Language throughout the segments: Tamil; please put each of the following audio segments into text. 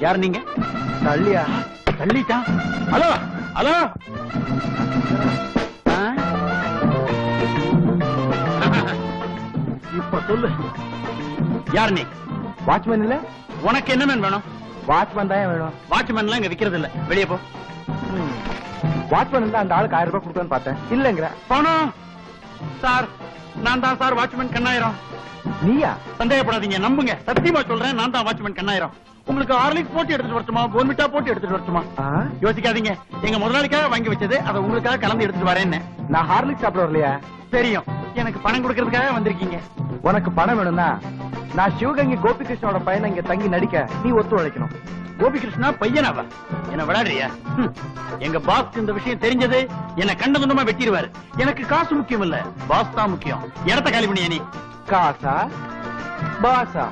யார் நீங்க? தள்ளியா? தள்ளிட்டா? ஹலோ ஹலோ, இப்ப சொல்லு, யார் நீ? வாட்ச்மேன் இல்ல? உனக்கு என்ன மேன் வேணும்? வாட்ச்மேன் தான் வேணும். வாட்ச்மேன் எல்லாம் இங்க விக்கிறது இல்ல, வெளியே போ. வாட்ச்மேன் இருந்தா அந்த ஆளுக்கு 1000 ரூபாய் கொடுக்கணும்னு பார்த்தேன். இல்லங்கிற. போனோம் சார், நான் தான் சார் வாட்ச்மேன் கண்ணாயிரம். நீயா? சந்தேகப்படாதீங்க, நம்புங்க, சத்தியமா சொல்றேன், நான் தான் வாட்ச்மேன் கண்ணாயிரம். உங்களுக்கு ஹார்லிக்ஸ் போட்டு எடுத்துட்டு வரட்டுமா, போன்விட்டா போட்டு எடுத்துட்டு வரட்டுமா? யோசிக்காதீங்க, எங்க முதலாளிக்காக வாங்கி வச்சது, அதை உங்களுக்காக கலந்து எடுத்துட்டு வரேன்னு. நான் ஹார்லிக்ஸ் சாப்பிட வரலையா? தெரியும், எனக்கு பணம் கொடுக்கறதுக்காக வந்திருக்கீங்க. உனக்கு பணம் வேணும்னா நான் சிவகங்கை கோபிகிருஷ்ணனோட பையனை இங்க தங்கி நடிக்க நீ ஒத்து உழைக்கணும். கோபிகிருஷ்ணா பையனாவா? என்ன விளையாடுறியா? எங்க பாஸ் இந்த விஷயம் தெரிஞ்சது என்ன கண்ட துண்டமா வெட்டிடுவாரு. எனக்கு காசு முக்கியம் இல்ல, பாஸ் தான் முக்கியம். இடத்த காலி பண்ணியா நீ? காசா பாசா?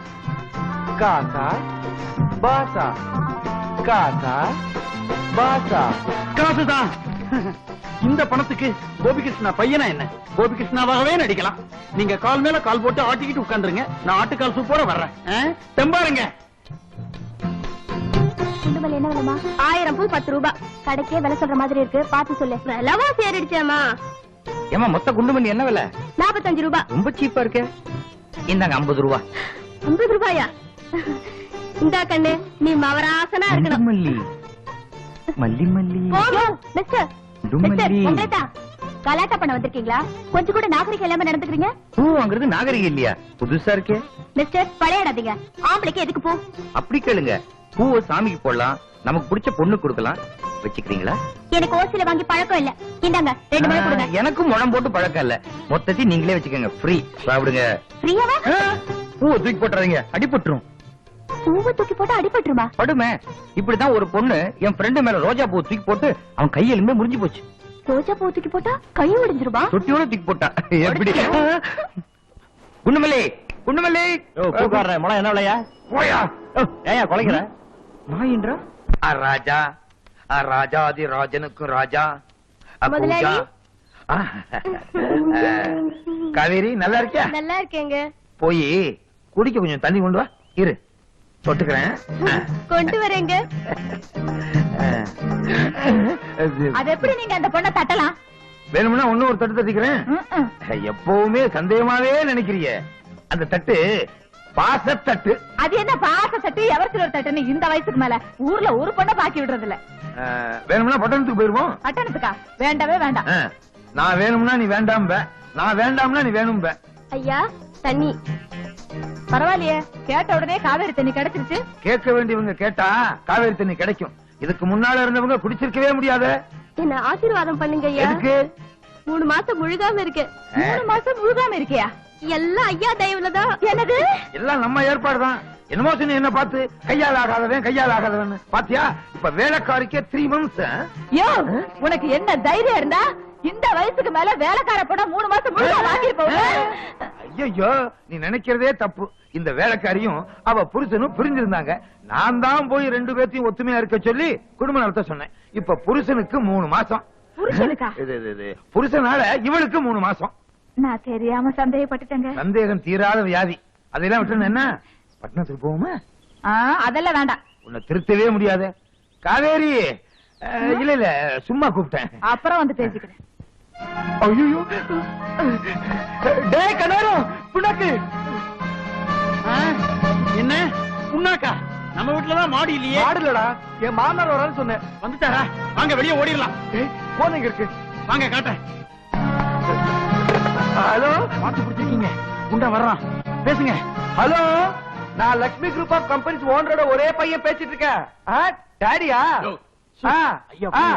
காசா பாசா? காசா பாசா? காசுதான். இந்த பணத்துக்கு கோபிகிருஷ்ணா பையனா என்ன? கோபிகிருஷ்ணாவாகவே நடிக்கலாம். நீங்க கால் மேல கால் போட்டு ஆட்டிக்கிட்டு உட்கார்ந்துருங்க, நான் ஆட்டுக்கால் சூப்போட வர்றேன். தெம்பாருங்க. குண்டுமல்லி என்ன விலைமா? 1000 பூ 10 ரூபாய். கடைக்கே விலை சொல்ற மாதிரி இருக்கு, பார்த்து சொல்லு. விலைவா சேரிடுச்சேமா? ஏமா மொத்த குண்டுமல்லி என்ன விலை? 45 ரூபாய். ரொம்ப சீப்பா இருக்கு. இந்தாங்க 50 ரூபாய். 50 ரூபாயா? இந்தா கண்ணு, நீ மவராசனா இருக்கணும். மல்லி மல்லி மல்லி. மிஸ்டர் கலாட்டா பண்ண வந்திருக்கீங்களா? கொஞ்சம் கூட நாகரிகம் இல்லாம நடந்துக்கிறீங்க. பூ வாங்குறது நாகரிகம் இல்லையா? புதுசா இருக்கே. மிஸ்டர் பழையாடாதீங்க. ஆம்பளைக்கு எதுக்கு பூ? அப்படி கேளுங்க, பூவை சாமிக்கு போடலாம், நமக்கு பிடிச்ச பொண்ணு கொடுக்கலாம். வச்சுக்கிறீங்களா? எனக்கு ஓசில வாங்கி பழக்கம் இல்ல. இந்தாங்க 2 முழம் கொடுங்க. எனக்கும் முழம் போட்டு பழக்கம் இல்ல, மொத்தத்தையும் நீங்களே வச்சுக்கோங்க. ஃப்ரீ சாப்பிடுங்க. ஃப்ரீயாவா? பூவை தூக்கி போட்டுறாதீங்க, அடிபட்டுரும். பூவை தூக்கி போட்டு அடிபட்டுருமா? படுமே. இப்படிதான் ஒரு பொண்ணு என் ஃப்ரெண்டு மேல ரோஜா பூ தூக்கி போட்டு அவன் கையெலுமே முறிஞ்சு போச்சு. ரோஜா பூ தூக்கி போட்டா கை உடைஞ்சிருமா? தொட்டியோட தூக்கி போட்டா. எப்படி? குண்டுமல்லி குண்டுமல்லி. பூக்காரன் முளை என்ன விலையா? போயா ஏன் கொலைக்கிற? மாயின்றா? ராஜா ராஜாதி ராஜனுக்கும் ராஜா. முதலாளி. காவேரி நல்லா இருக்கியா? நல்லா இருக்கேங்க. போய் குடிக்க கொஞ்சம் தண்ணி கொண்டு வா. இரு தொட்டுக்கிறேன். கொண்டு வரேங்க. அது எப்படி நீங்க அந்த பொண்ணை தட்டலாம்? வேணும்னா ஒண்ணு ஒரு தட்டு தட்டிக்கிறேன். எப்பவுமே சந்தேகமாவே நினைக்கிறிய அந்த தட்டு பாச தட்டு. அது என்ன பாச தட்டு, எவருக்கு ஒரு தட்டுன்னு இந்த வயசுக்கு மேல ஊர்ல ஒரு பொண்ணை பாக்கி விடுறது இல்ல. வேணும்னா பட்டணத்துக்கு போயிருவோம். பட்டணத்துக்கா? வேண்டவே வேண்டாம். நான் வேணும்னா நீ வேண்டாம், நான் வேண்டாம்னா நீ வேணும். ஐயா தண்ணி. பரவாயில்லையே, கேட்ட உடனே காவேரி தண்ணி கிடைச்சிருச்சு. கேட்க வேண்டியவங்க கேட்டா காவேரி தண்ணி கிடைக்கும். இதுக்கு முன்னால இருந்தவங்க குடிச்சிருக்கவே முடியாது. என்ன ஆசீர்வாதம் பண்ணுங்க ஐயா. 3 மாசம் முழுகாம இருக்கு. 3 மாசம் முழுகாம இருக்கியா? எல்லாம் ஐயா தயவுலதான். என்னது? எல்லாம் நம்ம ஏற்பாடுதான். என்னமோ சொன்ன என்ன பார்த்து கையால் ஆகாதவன் கையால் ஆகாதவன் பாத்தியா? இப்ப வேலைக்காரிக்கே 3 months. யோ, உனக்கு என்ன தைரியம் இருந்தா இந்த வயசுக்கு மேல வேலைக்கார போட 3 மாசம் முழுக்க வாங்கிருப்ப. ஐயோ, நீ நினைக்கிறதே தப்பு. இந்த வேலைக்காரியும் அவ புருஷனும் பிரிஞ்சிருந்தாங்க. நான் தான் போய் 2 பேர்த்தையும் ஒத்துமையா இருக்க சொல்லி குடும்ப நடத்த சொன்னேன். இப்ப புருஷனுக்கு 3 மாசம். புருஷனுக்கா? புருஷனால இவளுக்கு 3 மாசம். நான் தெரியாம சந்தேகப்பட்டுட்டேங்க. சந்தேகம் தீராத வியாதி. அதெல்லாம் விட்டு என்ன பட்டணத்துக்கு போவோமா? அதெல்லாம் வேண்டாம். உன்னை திருத்தவே முடியாது காவேரி. இல்ல இல்ல, சும்மா கூப்பிட்டேன். அப்புறம் வந்து பேசிக்கிறேன். ஐயோ, டேய் கனாரம் புண்ணாக்கு. என்ன புண்ணாக்கா? நம்ம வீட்டுலதான் மாடு இல்லையே. மாடு இல்லடா, என் மாமனார் வரான்னு சொன்னேன். வந்துட்டாரா? வாங்க வெளியே ஓடிடலாம். போன் எங்க இருக்கு? வாங்க காட்டேன். ஹலோ, மாட்டு பிடிச்சிருக்கீங்க, குண்டா வர்றான், பேசுங்க. ஹலோ, நான் லட்சுமி குரூப் ஆஃப் கம்பெனிஸ் ஓனரோட ஒரே பையன் பேசிட்டு இருக்கேன். டாடியா?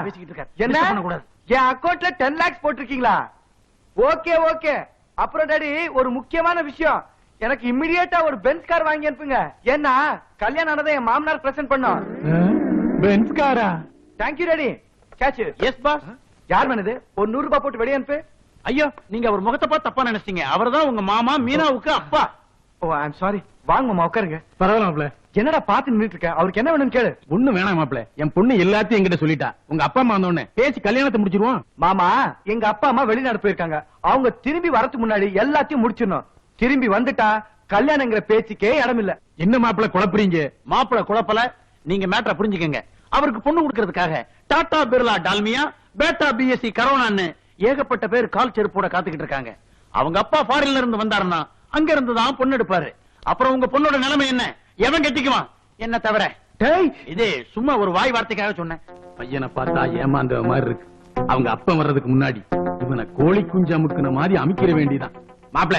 பேசிக்கிட்டு இருக்காரு. என்ன பண்ணக்கூடாது. என் அக்கௌண்ட்ல 10 lakhs போட்டிருக்கீங்களா? Okay okay. அப்புறம் டாடி, ஒரு முக்கியமான விஷயம், எனக்கு இம்மிடியேட்டா ஒரு பென்ஸ் கார் வாங்கி அனுப்புங்க. ஏன்னா கல்யாணம் ஆனதை என் மாமனார் பிரசன்ட் பண்ணோம். பென்ஸ் காரா? Thank you daddy. Catch. Yes boss. யார் பண்ணது? ஒரு 100 ரூபாய் போட்டு வெளியே அனுப்பு. ஐயோ, நீங்க அவர் முகத்தை பார்த்து தப்பா நினைச்சீங்க. அவர்தான் உங்க மாமா மீனாவுக்கு அப்பா. ஓ, ஐ அம் சாரி. வாங்க மாமா, உட்காருங்க. பரவாயில்ல மாப்ள. என்னடா பாத்து நின்னுட்டு இருக்க? அவருக்கு என்ன வேணும்னு கேளு. ஒண்ணு வேணாம் மாப்ள, என் பொண்ணு எல்லாத்தையும் என்கிட்ட சொல்லிட்டா. உங்க அப்பா அம்மா வந்தோடனே பேசி கல்யாணத்தை முடிச்சிருவோம். மாமா, எங்க அப்பா அம்மா வெளிநாடு போயிருக்காங்க. அவங்க திரும்பி வரதுக்கு முன்னாடி எல்லாத்தையும் முடிச்சிடணும். திரும்பி வந்துட்டா கல்யாணங்கிற பேச்சுக்கே இடம் இல்ல. என்ன மாப்பிள குழப்பறீங்க? மாப்பிள குழப்பல, நீங்க மேட்டரை புரிஞ்சுக்கங்க. அவருக்கு பொண்ணு கொடுக்கறதுக்காக டாடா பிர்லா டால்மியா, பேட்டா பிஎஸ்சி கரோனான்னு ஏகப்பட்ட பேர் கால் செருப்போட காத்துக்கிட்டு இருக்காங்க. அவங்க அப்பா ஃபாரின்ல இருந்து வந்தாருன்னா அங்க இருந்து தான் பொண்ணு எடுப்பாரு. அப்புறம் உங்க பொண்ணோட நிலைமை என்ன? எவன் கட்டிக்குவான்? என்ன தவிர இது சும்மா ஒரு வாய் வார்த்தைக்காக சொன்னேன். பையனை பார்த்தா ஏமாந்த மாதிரி இருக்கு. அவங்க அப்பன் வர்றதுக்கு முன்னாடி இவனை கோழி குஞ்சு அமுக்குன மாதிரி அமைக்கிற வேண்டியதான். மாப்பிள,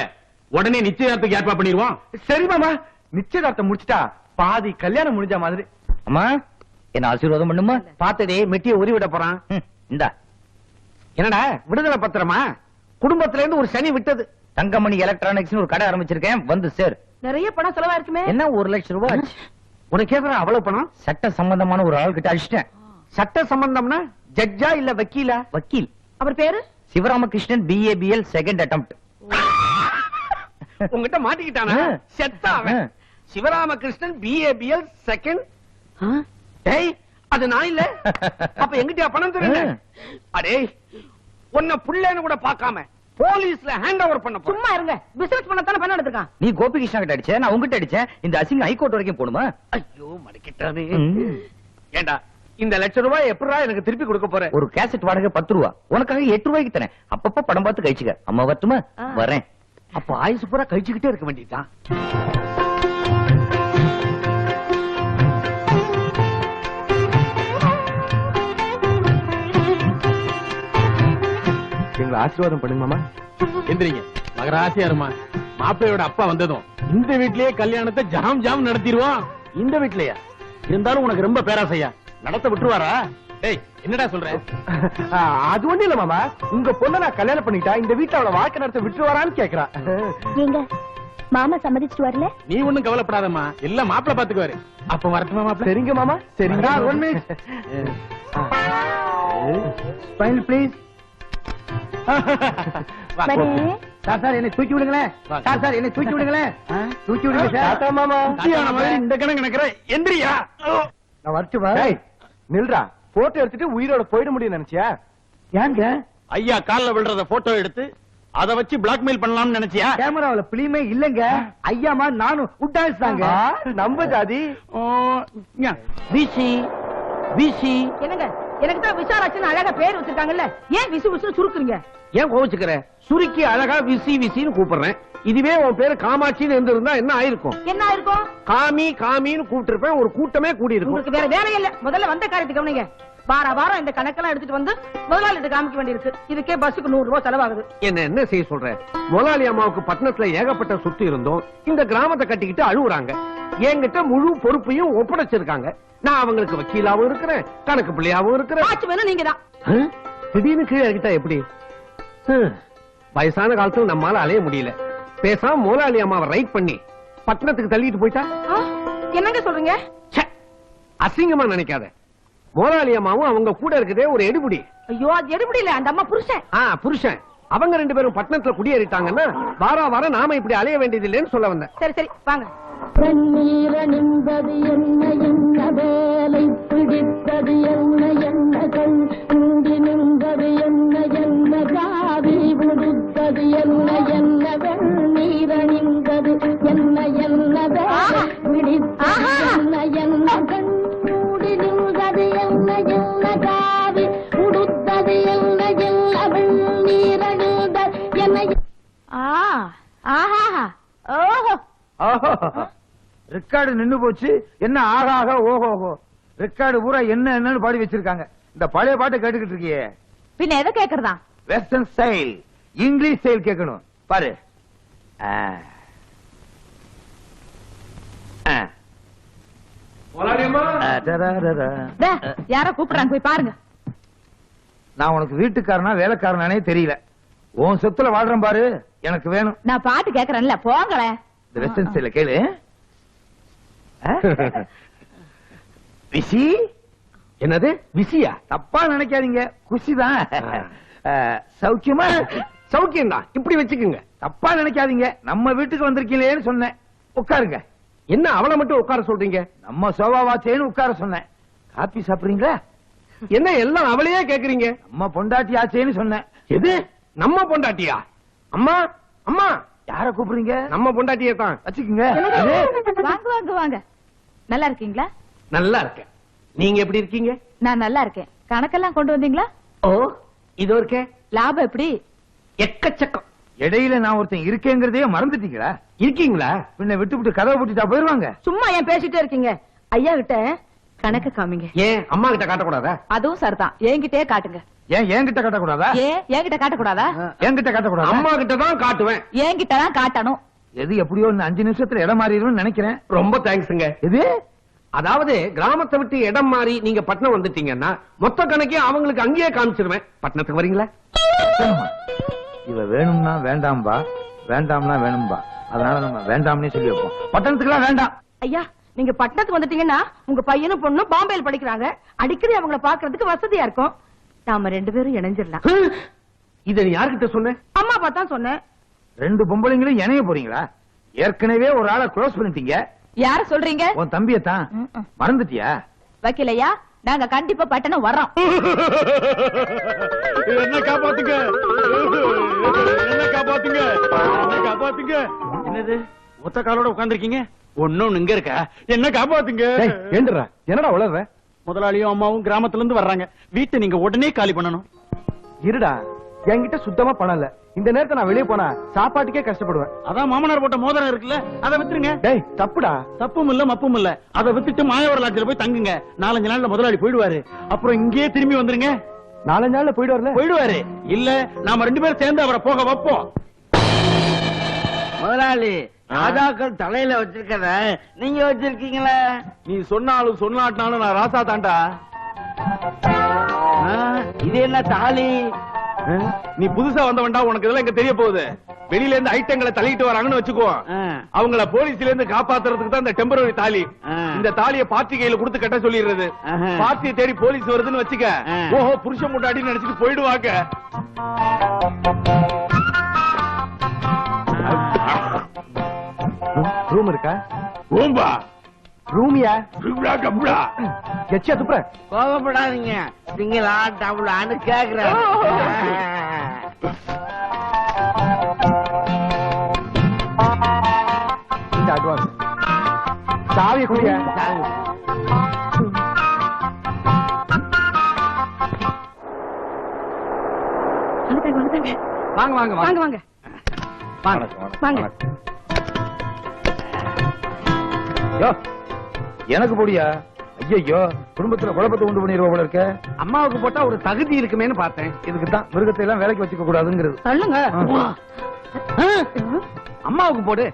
உடனே நிச்சயதார்த்தத்துக்கு ஏற்பாடு பண்ணிடுவோம். சரி மாமா, நிச்சயதார்த்தம் முடிச்சிட்டா பாதி கல்யாணம் முடிஞ்ச மாதிரி. அம்மா, என்ன ஆசீர்வாதம் பண்ணுமா? பார்த்ததே மெட்டிய உரி விட போறான். இந்தா. என்னடா விடுதலை பத்திரமா? குடும்பத்துல இருந்து ஒரு சனி விட்டது. தங்கமணி எலக்ட்ரானிக்ஸ் ஒரு கடை ஆரம்பிச்சிருக்கேன், வந்து சேர். நிறைய பணம் செலவா இருக்குமே. என்ன 1 லட்சம் ரூபாய்? உனக்கு கேக்குற அவ்வளவு பணம்? சட்ட சம்பந்தமான ஒரு ஆள் கிட்ட அடிச்சிட்டேன். சட்ட சம்பந்தம்னா ஜட்ஜா இல்ல வக்கீலா? வக்கீல். அவர் பேரு சிவராமகிருஷ்ணன், BABL செகண்ட் அட்டெம்ப்ட். உங்ககிட்ட மாட்டிக்கிட்டானா? செத்தாவன். Sivaramakrishnan BABL second. டேய், அது நான் இல்ல. அப்ப எங்கிட்டயா பணம் தெரியல? அடே, உன்னை புள்ளேன்னு கூட பார்க்காம போலீஸ்ல ஹேண்ட் ஓவர் பண்ண போறேன். சும்மா இருங்க. பிசினஸ் பண்ணத்தானே பணம் எடுத்துக்கான். நீ கோபிகிருஷ்ணா கிட்ட அடிச்ச, நான் உங்ககிட்ட அடிச்சேன். இந்த அசிங்க ஹைகோர்ட் வரைக்கும் போணுமா? ஐயோ மடக்கிட்டானே. ஏண்டா, இந்த ₹1,00,000 எப்படா எனக்கு திருப்பி கொடுக்க போற? ஒரு கேசட் வாடகை 10 ரூபா, உனக்காக 8 ரூபாய்க்கு தரேன். அப்பப்ப படம் பார்த்து கழிச்சுக்க. அம்மா வரட்டுமா? வரேன். அப்ப ஆயுசு பூரா கழிச்சுக்கிட்டே இருக்க வேண்டியதுதான். எங்களை ஆசீர்வாதம் பண்ணுங்க மாமா. எந்திரிங்க, மகராசியாருமா. மாப்பிள்ளையோட அப்பா வந்ததும் இந்த வீட்லயே கல்யாணத்தை ஜாம் ஜாம் நடத்திடுவோம். இந்த வீட்லயா? இருந்தாலும் உனக்கு ரொம்ப பேராசையா? நடத்த விட்டுருவாரா? டேய், என்னடா சொல்ற? அது ஒண்ணு இல்ல மாமா, உங்க பொண்ணை நான் கல்யாணம் பண்ணிட்டா இந்த வீட்டுல அவளை வாழ்க்கை நடத்த விட்டுருவாரான்னு கேக்குறா. நீங்க மாமா சம்மதிச்சுட்டு வரல? நீ ஒண்ணும் கவலைப்படாதம்மா, எல்லாம் மாப்பிள்ள பாத்துக்குவாரு. அப்ப வரட்டுமா மாப்பிள்ள? சரிங்க மாமா, சரிங்க. One minute. Smile please. Sir என்னை தூக்கி விடுங்களேன். சார் என்னை தூக்கி விடுங்களேன். தூக்கி விடுங்க சார். டாடா மாமா. இந்த கணக்கு நினைக்கிறேன். எந்திரியா? நான் வரட்டுமா? நில்றா, போட்டோ எடுத்துட்டு உயிரோட போயிட முடியும் நினைச்சியா? ஏங்க ஐயா கால்ல விழுறத போட்டோ எடுத்து அத வச்சு பிளாக்மெயில் பண்ணலாம்னு நினைச்சியா? கேமராவுல பிலிமே இல்லங்க. ஐயாமா நானும் உட்டாஸ் தாங்க. நம்ப ஜாதி. Busy busy. என்னங்க, எனக்கு தான் விசாராச்சுன்னு அழகா பேர் வச்சிருக்காங்கல்ல, ஏன் விசு விசுன்னு சுருக்குறீங்க? ஏன் கோவிச்சுக்கிற? சுருக்கி அழகா விசி விசின்னு கூப்பிடுறேன். இதுவே உன் பேரு காமாட்சின்னு இருந்திருந்தா என்ன ஆயிருக்கும்? என்ன இருக்கும்? காமி காமின்னு கூப்பிட்டு ஒரு கூட்டமே கூடி இருக்கும். உங்களுக்கு வேற வேலை இல்ல. முதல்ல வந்த காரியத்துக்கு கவனிங்க. வாரம் இந்த கணக்கெல்லாம் எடுத்துட்டு வந்து முதலாளிகிட்ட காமிக்க வேண்டியிருக்கு. இதுக்கே பஸ்ஸுக்கு 100 ரூபாய் செலவாகுது. என்ன செய்ய சொல்ற? முதலாளி அம்மாவுக்கு பட்டணத்துல ஏகப்பட்ட சொத்து இருந்தோம். இந்த கிராமத்தை கட்டிக்கிட்டு அழுகுறாங்க. என்கிட்ட முழு பொறுப்பையும் ஒப்படைச்சிருக்காங்க. நான் அவங்களுக்கு வக்கீலாவும் இருக்கிறேன், கணக்கு பிள்ளையாவும் இருக்கிறேன். ஆச்சு வேணும் நீங்க தான். திடீர்னு கீழே இறக்கிட்டா எப்படி? வயசான காலத்துல நம்மால அலைய முடியல. பேசாம முதலாளி அம்மாவை ரைட் பண்ணி பட்டணத்துக்கு தள்ளிட்டு போயிட்டா? என்னங்க சொல்றீங்க? அசிங்கமா நினைக்காத. முதலாளி அம்மாவும் அவங்க கூட இருக்குதே ஒரு எடுபடி. ஐயோ, அது எடுபடி இல்ல, அந்த அம்மா புருஷன். புருஷன். அவங்க 2 பேரும் பட்டணத்துல குடியேறிட்டாங்கன்னா வாரம் நாம இப்படி அலைய வேண்டியது இல்லைன்னு சொல்ல வந்தேன். சரி வாங்க. கண்ணீரணிந்தது என்ன என்ன வேலை பிடித்தது என்ன என்ன கண் குண்டி நின்றது என்ன என்ன காவி விடுத்தது என்ன என்ன வெண்ணீரணிந்தது என்ன என்ன வேலை பிடித்தது என்ன என்ன கண் கூடி நின்றது என்ன என்ன காவி உடுத்தது என்ன என்ன வெண்ணீரணிந்தது என்ன. ஓஹோ, ரெக்கார்டு நின்னு போச்சு. என்ன ஆகாக ஓஹோஹோ. ரெக்கார்டு பூரா என்னன்னு பாடி வச்சிருக்காங்க. இந்த பழைய பாட்டை கேட்டுக்கிட்டு இருக்கியே. பின்ன எதை கேக்குறதா? வெஸ்டர்ன் ஸ்டைல், இங்கிலீஷ் ஸ்டைல் கேட்கணும். பாரு. யார கூப்பிடுறாங்க, போய் பாருங்க. நான் உனக்கு வீட்டுக்காரனா வேலைக்காரனானே தெரியல. உன் சொத்துல வாழ்றேன் பாரு, எனக்கு வேணும். நான் பாட்டு கேக்குறேன்ல, போங்களேன். இந்த வெஸ்டர்ன் ஸ்டைல கேளு. விசி. என்னது விசியா? தப்பா நினைக்காதீங்க, குஷிதான். சௌக்கியமா? சௌக்கியம் தான். இப்படி வச்சுக்குங்க. தப்பா நினைக்காதீங்க, நம்ம வீட்டுக்கு வந்திருக்கீங்களேன்னு சொன்னேன். உட்காருங்க. என்ன அவளை மட்டும் உட்கார சொல்றீங்க? நம்ம சோபாவாச்சேன்னு உட்கார சொன்னேன். காப்பி சாப்பிடுறீங்களா? என்ன எல்லாம் அவளையே கேக்குறீங்க? நம்ம பொண்டாட்டி ஆச்சேன்னு சொன்னேன். எது நம்ம பொண்டாட்டியா? அம்மா அம்மா, யார கூப்பிடுறீங்க? நம்ம பொண்டாட்டியே தான். வச்சுக்குங்க. வாங்க வாங்க வாங்க. நல்லா இருக்கீங்களா? நல்லா இருக்கேன். நீங்க எப்படி இருக்கீங்க? நான் நல்லா இருக்கேன். கணக்கெல்லாம் கொண்டு வந்தீங்களா? ஓ, இதோ இருக்கேன். லாபம் எப்படி? எக்கச்சக்கம். இடையில நான் ஒருத்தன் இருக்கேங்கிறதே மறந்துட்டீங்களா? இருக்கீங்களா? பின்ன விட்டு கதவை பூட்டிட்டா போயிருவாங்க. சும்மா ஏன் பேசிட்டே இருக்கீங்க? ஐயா கிட்ட கணக்கு காமிங்க. ஏன் அம்மா கிட்ட காட்டக்கூடாதா? அதுவும் சரிதான், என்கிட்டே காட்டுங்க. ஏன் என்கிட்ட காட்டக்கூடாதா? ஏன் என்கிட்ட காட்டக்கூடாதா? என்கிட்ட காட்டக்கூடாதா? அம்மா கிட்ட தான் காட்டுவேன். என்கிட்ட தான் காட்டணும். எது எப்படியோ இந்த 5 நிமிஷத்துல இடம் மாறிடும்னு நினைக்கிறேன். ரொம்ப தேங்க்ஸ்ங்க. எது? அதாவது கிராமத்தை விட்டு இடம் மாறி நீங்க பட்டணம் வந்துட்டீங்கன்னா மொத்த கணக்கையும் அவங்களுக்கு அங்கேயே காமிச்சிருவேன். பட்டணத்துக்கு வரீங்களா? இவ வேணும்னா வேண்டாம்பா, வேண்டாம்னா வேணும்பா. அதனால நம்ம வேண்டாம்னே சொல்லி வைப்போம். பட்டணத்துக்குலாம் வேண்டாம். ஐயா, நீங்க பட்டணத்துக்கு வந்துட்டீங்கன்னா உங்க பையனும் பொண்ணும் பாம்பேல படிக்கிறாங்க. அடிக்கடி அவங்கள பாக்குறதுக்கு வசதியா இருக்கும். நாம 2 பேரும் இணைஞ்சிடலாம். இத நீ யார்கிட்ட சொன்ன? அம்மா அப்பா தான் சொன்னேன். 2 பொம்பளைங்களும் இணைய போறீங்களா? ஏற்கனவே ஒரு ஆளை க்ளோஸ் பண்ணிட்டீங்க. யார சொல்றீங்க? உன் தம்பியத்தான். மறந்துட்டியா? வக்கீலையா, நாங்க கண்டிப்பா பட்டணம் வர்றோம். என்ன காப்பாத்துங்க, என்ன காப்பாத்துங்க, என்ன காப்பாத்துங்க. என்னது ஒத்த காலோட உட்கார்ந்திருக்கீங்க? ஒண்ணும் இங்க இருக்கா? என்ன காப்பாத்துங்க. ஏண்டுறா, என்னடா உளற? முதலாளியும் அம்மாவும் கிராமத்துல இருந்து வர்றாங்க. வீட்டை நீங்க உடனே காலி பண்ணணும். இருடா, என்கிட்ட சுத்தமா பணம் இல்ல. இந்த நேரத்தை நான் வெளியே போனா சாப்பாட்டுக்கே கஷ்டப்படுவேன். அதான் மாமனார் போட்ட மோதிரம் இருக்குல்ல, அதை வித்துருங்க. டேய், தப்புடா. தப்பும் இல்ல மப்பும் இல்ல. அதை வித்துட்டு மாயவர லாட்ஜில போய் தங்குங்க. 4-5 நாள்ல முதலாளி போயிடுவாரு. அப்புறம் இங்கேயே திரும்பி வந்துருங்க. 4 நாள்ல போயிடுவாரு. இல்ல நாம 2 பேரும் சேர்ந்து அவரை போக வைப்போம். முதலாளி, ராஜாக்கள் தலையில வச்சிருக்கத நீங்க வச்சிருக்கீங்களா? நீ சொன்னாலும் சொன்னாட்டினாலும் நான் ராசா தாண்டா. இது என்ன தாலி? நீ புதுசா வந்தவன்டா, உனக்கு இதெல்லாம் இங்க தெரிய போகுது. வெளியில இருந்து ஐட்டங்களை தள்ளிட்டு வராங்கன்னு வச்சுக்கோ. அவங்கள போலீஸ்ல இருந்து காப்பாத்துறதுக்கு தான் இந்த டெம்பரரி தாலி. இந்த தாலியை பார்ட்டி கையில கொடுத்து கட்ட சொல்லிடுறது. பார்ட்டியை தேடி போலீஸ் வருதுன்னு வச்சுக்க, ஓஹோ புருஷன் முட்டாடின்னு நினைச்சிட்டு போயிடுவாங்க. ரூம் இருக்கா? ஓம்பா ரூமியா? ருப்டா கப்டா. எச்சியா துப்புற? கோபப்படாதீங்க, சிங்கிளா டபுளான்னு கேக்குறேன். இந்த அட்வான்ஸ் சாவியை குடியா? வாங்க வாங்க வாங்க வாங்க வாங்க. யோ, எனக்கு போடியா? ஐயோ, குடும்பத்துல குழப்பத்தை உண்டு பண்ணிடுவோம் போல இருக்க. அம்மாவுக்கு போட்டா ஒரு தகுதி இருக்குமேன்னு பார்த்தேன். இதுக்கு தான் மிருகத்தை எல்லாம் வேலைக்கு வச்சுக்க கூடாதுங்கிறது. சொல்லுங்க. அம்மாவுக்கு போடு.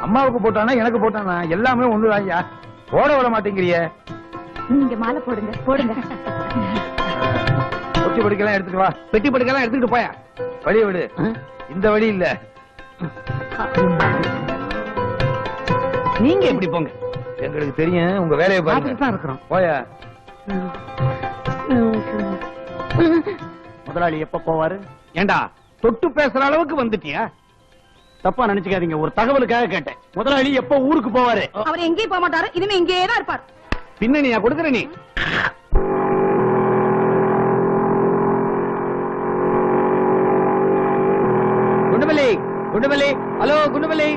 அம்மாவுக்கு போட்டானா எனக்கு போட்டானா எல்லாமே ஒண்ணுதான் ஐயா. போட விட மாட்டேங்கிறிய. நீங்க மாலை போடுங்க போடுங்க. ஒட்டி படிக்கலாம் எடுத்துட்டு வா. பெட்டி படுக்கலாம் எடுத்துக்கிட்டு போயா. வழிய விடு. இந்த வழி இல்ல. நீங்க எப்படி போங்க, எங்களுக்கு தெரியும் உங்க வேலையை பார்த்துட்டு பாருங்க. தான் இருக்கிறோம். போயா. முதலாளி எப்ப போவாரு? ஏண்டா தொட்டு பேசுற அளவுக்கு வந்துட்டியா? தப்பா நினைச்சுக்காதீங்க, ஒரு தகவலுக்காக கேட்டேன். முதலாளி எப்ப ஊருக்கு போவாரு? அவர் எங்கேயும் போக மாட்டாரு, இனிமே இங்கேயே தான் இருப்பார். பின்னணியா கொடுக்குற நீ? குண்டுமல்லி, குண்டுமல்லி, ஹலோ குண்டுமல்லி,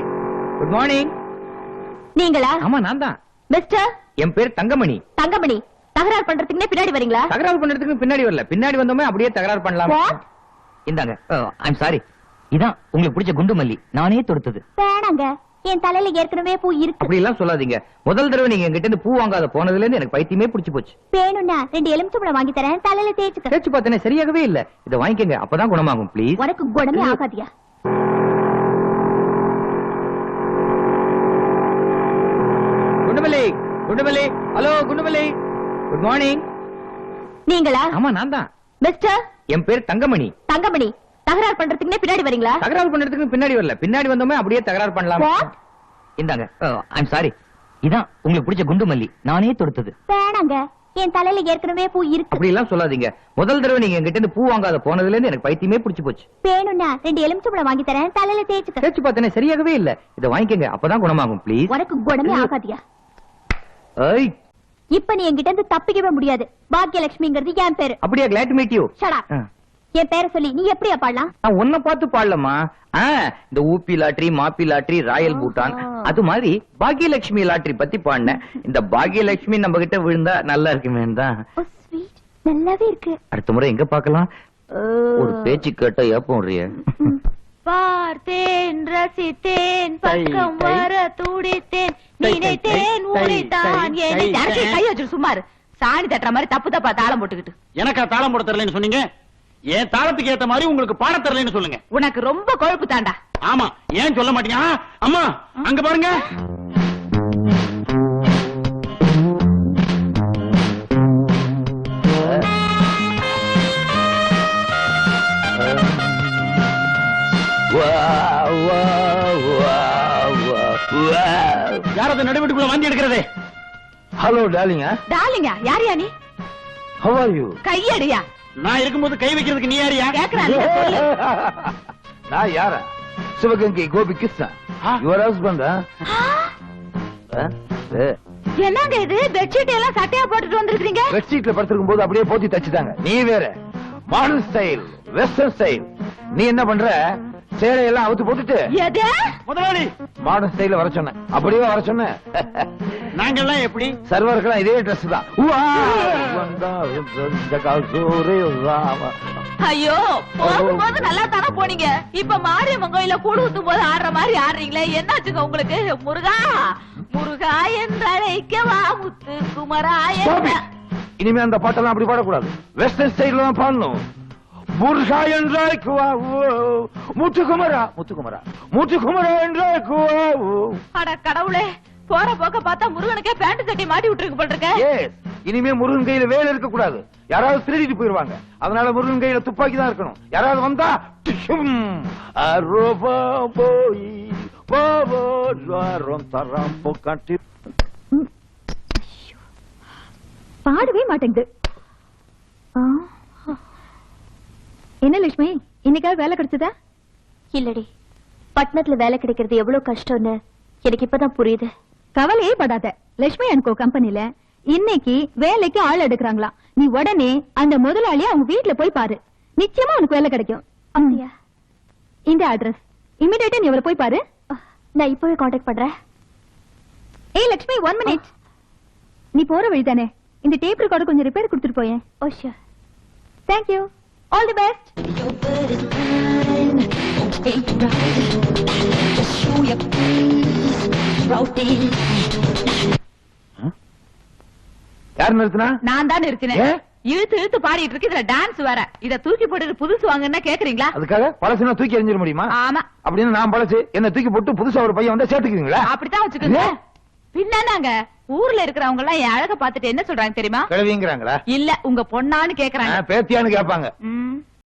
குட் மார்னிங். நீங்களா? ஆமா, நான் தான். மிஸ்டர் என் பேர் தங்கமணி. தங்கமணி, தகராறு பண்றதுக்குன்னே பின்னாடி வரீங்களா? தகராறு பண்றதுக்கு பின்னாடி வரல, பின்னாடி வந்தோமே அப்படியே தகராறு பண்ணலாம். What? இந்தாங்க. I'm sorry. இதான் உங்களுக்கு பிடிச்ச குண்டுமல்லி, நானே தொடுத்தது. வேணாங்க, என் தலையில ஏற்கனவே பூ இருக்கு. அப்படி எல்லாம் சொல்லாதீங்க. முதல் தடவை நீங்க என்கிட்ட இருந்து பூ வாங்காத போனதுல இருந்து எனக்கு பைத்தியமே பிடிச்சு போச்சு. வேணும்னா 2 எலுமிச்சம்பழம் வாங்கி தரேன், தலையில தேய்ச்சுக்க. தேய்ச்சு பார்த்தேனே சரியாகவே இல்ல. இதை வாங்கிக்கங்க, அப்பதான் குணமாகும் ப்ளீஸ். உனக்கு குணமே ஆகாதியா? குண்டுமல்லி, குண்டுமல்லி, ஹலோ குண்டுமல்லி, குட் மார்னிங். நீங்களா? ஆமா, நான் தான். மிஸ்டர் என் பேர் தங்கமணி. தங்கமணி, தகராறு பண்றதுக்குன்னே பின்னாடி வரீங்களா? தகராறு பண்றதுக்கு பின்னாடி வரல, பின்னாடி வந்தோமே அப்படியே தகராறு பண்ணலாம். What? இந்தாங்க. I'm sorry. இதான் உங்களுக்கு பிடிச்ச குண்டுமல்லி, நானே தொடுத்தது. வேணாங்க, என் தலையில ஏற்கனவே பூ இருக்கு. அப்படி எல்லாம் சொல்லாதீங்க. முதல் தடவை நீங்க என்கிட்ட இருந்து பூ வாங்காத போனதுல இருந்து எனக்கு பைத்தியமே பிடிச்சு போச்சு. வேணும்னா 2 எலுமிச்சம்பழம் வாங்கி தரேன், தலையில தேய்ச்சுக்க. தேய்ச்சு பார்த்தேனே சரியாகவே இல்ல. இதை வாங்கிக்கங்க, அப்பதான் குணமாகும் ப்ளீஸ். உனக்கு குணமே ஆகாதியா? ஐய், இப்ப நீ என்கிட்ட இருந்து தப்பிக்கவே முடியாது. பாக்கியலட்சுமிங்கிறது என் பேரு. அப்படியே glad to meet you. Shut up. என் பேரை சொல்லி நீ எப்படியா பாடலாம்? நான் உன்னை பார்த்து பாடலமா. இந்த ஊபி லாட்டரி, மாப்பி லாட்டரி, ராயல் பூட்டான் அது மாதிரி பாக்யலட்சுமி லாட்டரி பத்தி பாடினேன். இந்த பாக்யலட்சுமி நம்ம கிட்ட விழுந்தா நல்லா இருக்குமே தான். ஓ ஸ்வீட், நல்லாவே இருக்கு. அடுத்த முறை எங்க பார்க்கலாம்? ஒரு பேச்சு கேட்டா ஏப்பம் விடுறிய. பார்த்தேன், ரசித்தேன், பக்கம் வர துடித்தேன், நினைத்தேன், உரைத்தான் என்னை. யாருக்கு கை வச்சு சும்மாரு. சாணி தட்டுற மாதிரி தப்பு தப்பா தாளம் போட்டுக்கிட்டு. எனக்கா தாளம் போட தெரியலன்னு சொன்னீங்க? ஏன் தாளத்துக்கு ஏத்த மாதிரி உங்களுக்கு பாட தெரியலன்னு சொல்லுங்க. உனக்கு ரொம்ப கொழுப்பு தாண்டா. ஆமா, ஏன் சொல்ல மாட்டீங்க? அம்மா அங்க பாருங்க. யாரது நடுவீட்டுக்குள்ள வாந்தி எடுக்கிறது? Hello darling. டார்லிங்கா? யாரியா நீ? How are you? கையடியா? நான் இருக்கும்போது கை வைக்கிறதுக்கு நீ யாரியா? கேக்குறான் சொல்லு. நான் யாரா? சிவகங்கை கோபி கிருஷ்ணா. Your husband. என்னங்க இது? பெட்ஷீட் எல்லாம் சட்டையா போட்டுட்டு வந்திருக்கீங்க? பெட்ஷீட்ல படுத்திருக்கும் போது அப்படியே போத்தி தச்சுட்டாங்க. நீ வேற மாடர்ன் ஸ்டைல், வெஸ்டர்ன் ஸ்டைல். நீ என்ன பண்ற? சேலையெல்லாம் அவுத்து போட்டுட்டு எது? முதலாளி மாடர்ன் ஸ்டைல வர சொன்னேன். அப்படியே வர சொன்னேன். நாங்கெல்லாம் எப்படி? சர்வருக்கெல்லாம் இதே ட்ரெஸ் தான். ஐயோ, போகும்போது நல்லா தானே போனீங்க. இப்ப மாரியம்மன் கோயில கூடு ஊத்தும் போது ஆடுற மாதிரி ஆடுறீங்களே, என்னாச்சுங்க உங்களுக்கு? முருகா முருகா என்றழைக்கவா முத்து குமரா என்ற. இனிமே அந்த பாட்டெல்லாம் அப்படி பாடக்கூடாது. வெஸ்டர்ன் ஸ்டைல்ல தான் பாடணும். முருகா என்றழைக்குவா முத்துக்குமரா, முத்துக்குமரா, முத்துக்குமரா என்றழைக்குவா. அட கடவுளே, போற போக்க பார்த்தா முருகனுக்கே பேண்ட் சட்டி மாட்டி விட்டுருக்கு போல இருக்க. இனிமே முருகன் கையில வேலை இருக்க கூடாது. யாராவது திருடிட்டு போயிருவாங்க. அதனால முருகன் கையில துப்பாக்கி தான் இருக்கணும். யாராவது வந்தா பாடவே மாட்டேங்குது. என்ன லட்சுமி, இன்னைக்காவது வேலை கிடைச்சதா? இல்லடி, பட்டணத்துல வேலை கிடைக்கிறது எவ்வளவு கஷ்டம்னு எனக்கு இப்பதான் புரியுது. கவலையே படாத. லட்சுமி அண்ட் கோ கம்பெனில இன்னைக்கு வேலைக்கு ஆள் எடுக்கிறாங்களா. நீ உடனே அந்த முதலாளிய அவங்க வீட்டுல போய் பாரு. நிச்சயமா உனக்கு வேலை கிடைக்கும். இந்த அட்ரஸ் இமிடியேட்டா நீ அவரை போய் பாரு. நான் இப்பவே கான்டாக்ட் பண்றேன். ஏய் லட்சுமி, 1 minute. நீ போற வழிதானே இந்த டேப் ரெக்கார்டர் கொஞ்சம் ரிப்பேர் கொடுத்துட்டு போயேன். Oh sure. Thank you. All the best. யார் நிறுத்தினா? நான் தான் நிறுத்தினேன். இழுத்து இழுத்து பாடிட்டு இருக்கு. இதுல டான்ஸ் வேற. இத தூக்கி போட்டு புதுசு வாங்கன்னா கேக்குறீங்களா? அதுக்காக பழசுனா தூக்கி எறிஞ்சிட முடியுமா? ஆமா. அப்படின்னு நான் பழசு என்ன தூக்கி போட்டு புதுசா ஒரு பையன் வந்தா சேர்த்துக்குவீங்களா? அப்படித்தான் வச்சுக்கோங்க. பின்னாங்க ஊர்ல இருக்கிறவங்க எல்லாம் என் அழக பாத்துட்டு என்ன சொல்றாங்க தெரியுமா? கிழவிங்கிறாங்களா? இல்ல உங்க பொண்ணான்னு கேக்குறாங்க. பேத்தியான்னு கேட்பாங்க.